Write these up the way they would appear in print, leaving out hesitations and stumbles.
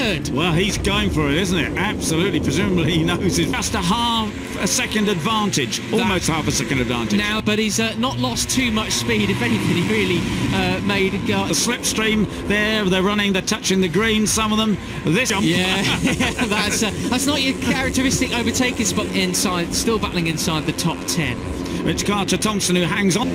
third. Well, he's going for it, isn't it? Absolutely. Presumably he knows it's just half a second advantage. Almost half a second advantage. Now, but he's not lost too much speed. If anything, he really made a go. The slipstream there, they're running, they're touching the green, some of them. This jump. Yeah, that's not your characteristic overtaking spot inside, still battling inside the top 10. It's Carter Thompson who hangs on.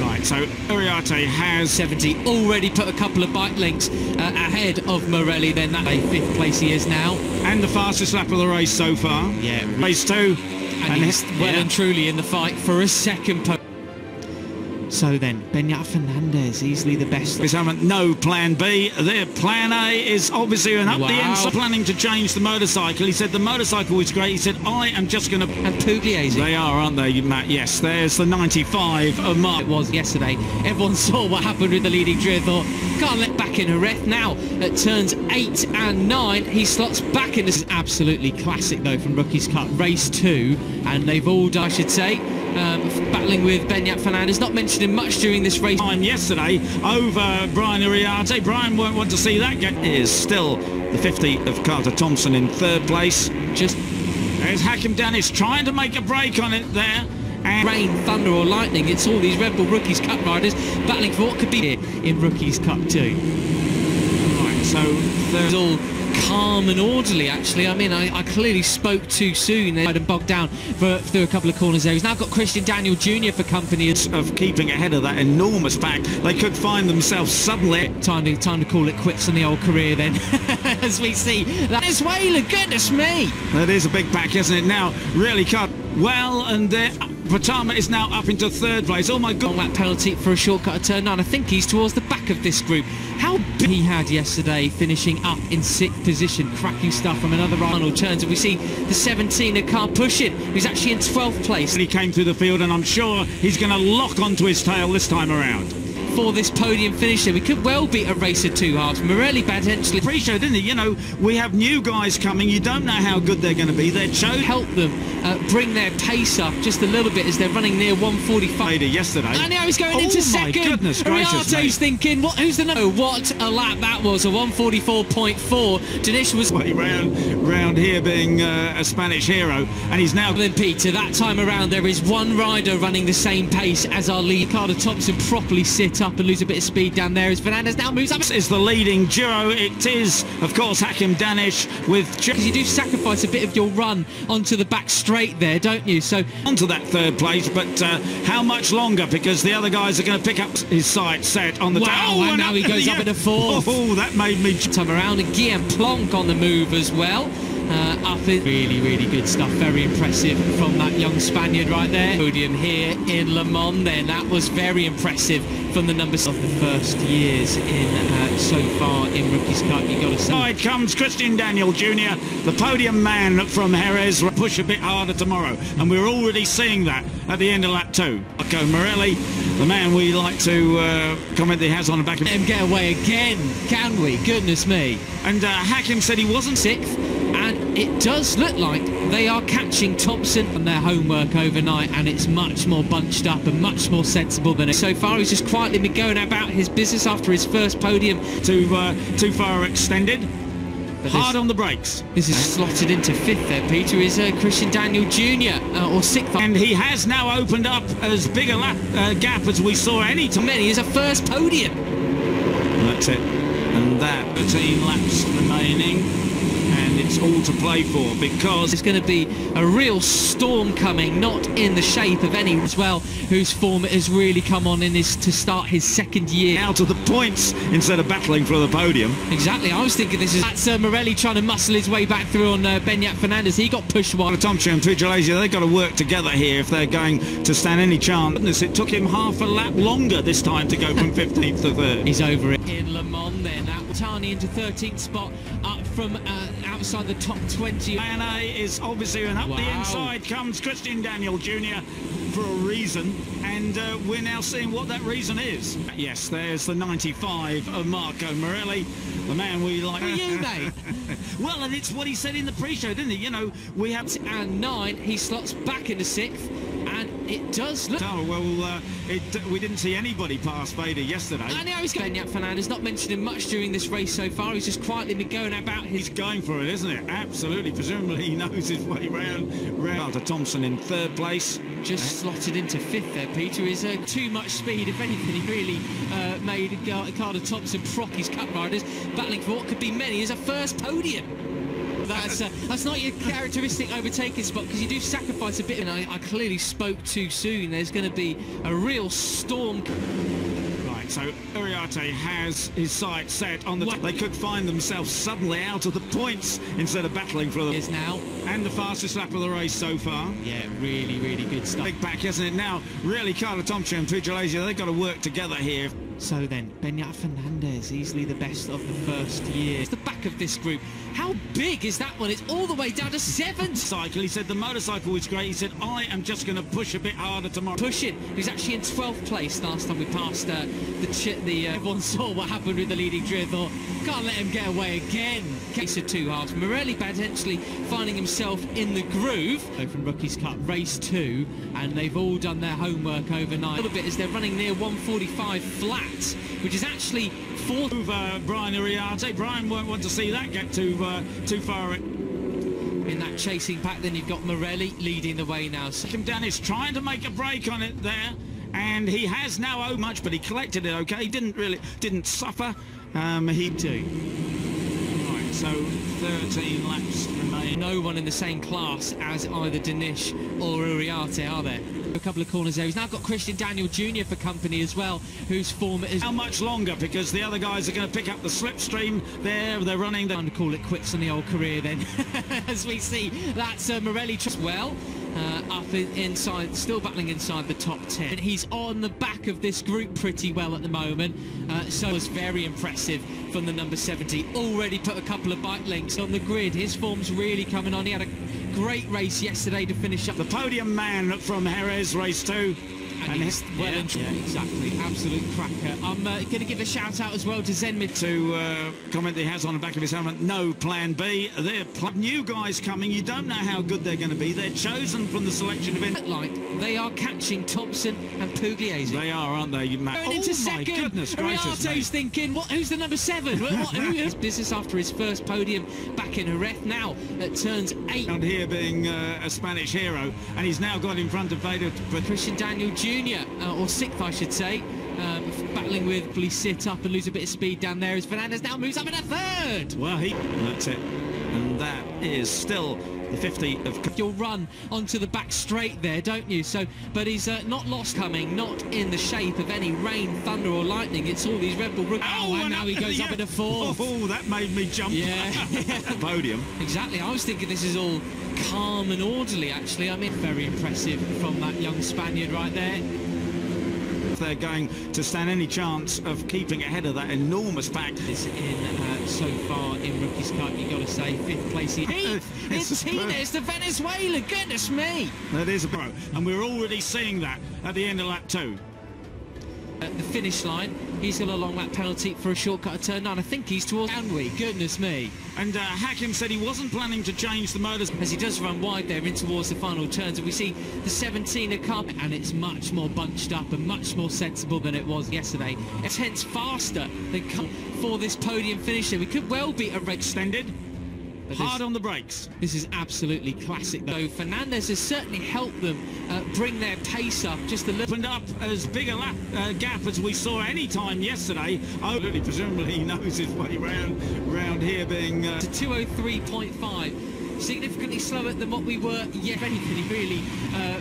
Right, so Uriarte has 70, already put a couple of bike lengths ahead of Morelli, then that 5th place he is now. And the fastest lap of the race so far. Yeah. Race 2. And he's well and truly in the fight for a second podium. So then, Beñat Fernandez, easily the best. No plan B. Their plan A is obviously an up the inside. Planning to change the motorcycle. He said the motorcycle was great. He said, I am just going to... And Pugliese. They are, aren't they, Matt? Yes, there's the 95 of Mark. It was yesterday. Everyone saw what happened with the leading driver. Thought, can't let back in Jerez now. At turns 8 and 9, he slots back in. This is absolutely classic, though, from Rookies Cup. Race 2, and they've all done, I should say, battling with Beñat Fernandez, not mentioning much during this race. Time yesterday over Brian Uriarte. Brian won't want to see that get. Is still the 50 of Carter Thompson in 3rd place. There's Hakim Danish trying to make a break on it there. And rain, thunder or lightning, it's all these Red Bull Rookies Cup riders battling for what could be here in Rookies Cup 2. Right, so there's all calm and orderly, actually. I mean, I clearly spoke too soon and bogged down through a couple of corners there. He's now got Christian Daniel Jr. for company. Of keeping ahead of that enormous pack, they could find themselves suddenly... Time to call it quits on the old career then, as we see. Venezuela, goodness me! That is a big pack, isn't it? Now, really cut well, and Patama is now up into 3rd place. Oh my God! That penalty for a shortcut at turn 9. I think he's towards the back of this group. How big he had yesterday, finishing up in 6th position. Cracking stuff from another final turns. And we see the 17er car pushing. He's actually in 12th place. He came through the field, and I'm sure he's going to lock onto his tail this time around. For this podium finish here, we could well be a race of 2 halves. Morelli potentially pre-show, didn't he? You know, we have new guys coming. You don't know how good they're going to be. They're help them bring their pace up just a little bit as they're running near 145. Yesterday. And now he's going into second. Oh my goodness gracious! Uriarte's thinking, who's the number? What a lap that was! A 144.4. Danish was round here being a Spanish hero, and he's now. Then Peter, that time around there is one rider running the same pace as our lead. Carter Thompson properly sit up and lose a bit of speed down there as Fernandez now moves up. This is the leading duo. It is, of course, Hakim Danish with... Because you do sacrifice a bit of your run onto the back straight there, don't you? So onto that 3rd place, but how much longer? Because the other guys are going to pick up his sight set on the... Wow, and now he goes up into 4th. Oh, that made me... Time around, and Guillaume Plonk on the move as well. Up in really good stuff, very impressive from that young Spaniard right there. Podium here in Le Mans then, that was very impressive from the numbers of the first years in so far in Rookies Cup, you got to say. Side comes Christian Daniel Jr., the podium man from Jerez. Will push a bit harder tomorrow, and we're already seeing that at the end of lap 2. Marco Morelli, the man we like to comment that he has on the back of him. Get away again, can we? Goodness me. And Hakim said he wasn't 6th. And it does look like they are catching Thompson on their homework overnight, and it's much more bunched up and much more sensible than it. So far, he's just quietly been going about his business after his first podium. Too far extended. Hard on the brakes. This is slotted into 5th there, Peter, is Christian Daniel Jr. Or 6th. And he has now opened up as big a gap as we saw any time. Many is a first podium. That's it. And that 13 laps remaining. And it's all to play for, because it's going to be a real storm coming, not in the shape of any as well, whose form has really come on in this to start his 2nd year. Out of the points instead of battling for the podium. Exactly, I was thinking that's Morelli trying to muscle his way back through on Beñat Fernandez. He got pushed wide. Thompson and Pugliese, they've got to work together here if they're going to stand any chance. It took him half a lap longer this time to go from 15th to 3rd. He's over it. In Le Mans then, Tani into 13th spot, up from outside the top 20. Man A is obviously, and up the inside comes Christian Daniel Jr. for a reason, and we're now seeing what that reason is. Yes, there's the 95 of Marco Morelli, the man we like. For you, mate. Well, and it's what he said in the pre-show, didn't he? You know, we have... And 9, he slots back into 6th, and it does look... Oh, well, we didn't see anybody pass Veda yesterday. I know he's going. Fernandez not mentioning much during this race so far. He's just quietly been going about his... He's going for it, isn't it? Absolutely. Presumably he knows his way round. Carter Thompson in third place. Just slotted into fifth there, Peter. Is too much speed. If anything, he really made Carter Thompson prop his cup riders, battling for what could be many as a first podium. That's not your characteristic overtaking spot, because you do sacrifice a bit, and I clearly spoke too soon. There's going to be a real storm. Right, so Uriarte has his sights set on the... They could find themselves suddenly out of the points instead of battling for them. Is now. And the fastest lap of the race so far. Yeah, really, really good stuff. Big back, isn't it? Now, really, Carter Thompson and Pugilasia, they've got to work together here. So then, Beñat Fernandez, easily the best of the first year. It's the back of this group. How big is that one? It's all the way down to 7th. Cycle. He said the motorcycle was great. He said, I am just going to push a bit harder tomorrow. Pushing. He was actually in 12th place last time we passed everyone saw what happened with the leading trio. Thought, can't let him get away again. Case of two halves. Morelli potentially finding himself in the groove. From Rookies Cup Race 2, and they've all done their homework overnight. A little bit as they're running near 145 flat, which is actually fourth. Brian Uriarte. Brian won't want to see that get too far in that chasing pack. Then you've got Morelli leading the way now. So Dennis trying to make a break on it there, and he has now much, but he collected it okay. He didn't suffer. He do. Right, so 13 laps remain. No one in the same class as either Danish or Uriarte, are there? A couple of corners there. He's now got Christian Daniel Jr. for company as well, whose form is... How much longer? Because the other guys are going to pick up the slipstream there. They're running... Time to call it quits on the old career then. As we see, that's Morelli as well. Up inside, still battling inside the top 10. He's on the back of this group pretty well at the moment. So it was very impressive from the number 70. Already put a couple of bike lengths on the grid. His form's really coming on. He had a great race yesterday to finish up. The podium man from Jerez Race 2. And he's well and yeah, exactly. Absolute cracker. I'm going to give a shout out as well to Zenmid. To comment that he has on the back of his helmet, no plan B. They're new guys coming. You don't know how good they're going to be. They're chosen from the selection event. Like they are catching Thompson and Pugliese. They are, aren't they, Matt? Going into my second. Goodness gracious. Uriarte's thinking, who's the number 7? Business after his first podium back in Jerez. Now at turns 8. And here being a Spanish hero, and he's now got in front of Veda. Christian Daniel Jr. Or 6th, I should say, battling with police sit up and lose a bit of speed down there as Fernandez now moves up in a 3rd. Well, that's it, and that is still the 50 of... You'll run onto the back straight there, don't you? So, but he's not lost coming, not in the shape of any rain, thunder or lightning. It's all these Red Bull rookies. Oh, and now he goes up in a 4th. Oh, that made me jump. Yeah. Podium. Exactly. I was thinking this is all calm and orderly, actually. I mean, very impressive from that young Spaniard right there. They're going to stand any chance of keeping ahead of that enormous pack. This in so far in Rookies Cup, you got to say 5th place. It's Tines, the Venezuelan. Goodness me! That is a pro, and we're already seeing that at the end of lap 2. At the finish line, he's got a long lap penalty for a shortcut at turn 9. I think he's towards Anwi. Goodness me! And Hakim said he wasn't planning to change the motors as he does run wide there in towards the final turns, and we see the 17 of carpet, and it's much more bunched up and much more sensible than it was yesterday. It's hence faster than for this podium finish. We could well be a red extended. Hard on the brakes. This is absolutely classic though. Fernandez has certainly helped them bring their pace up just a little. Opened up as big a gap as we saw any time yesterday. Absolutely, presumably he knows his way round here being... To 203.5. Significantly slower than what we were. Yeah, if anything, he really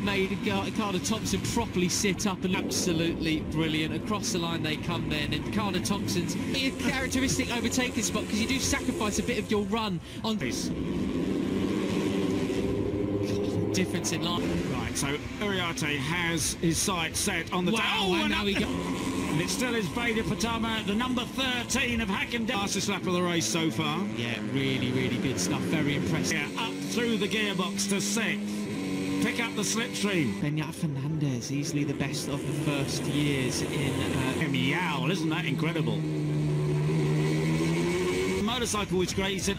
made Carter Thompson properly sit up and absolutely brilliant. Across the line they come then, and Carter Thompson's a characteristic overtaking spot, because you do sacrifice a bit of your run on difference in line. Right, so Uriarte has his sights set on the... Wow, and now we go. And it still is Veda Patama, the number 13 of Hakim. Fastest lap of the race so far. Yeah, really, really good stuff. Very impressive. Yeah, up through the gearbox to 6th. Pick up the slipstream. Beñat Fernandez, easily the best of the first years in... Meow, isn't that incredible? The motorcycle was great. He said,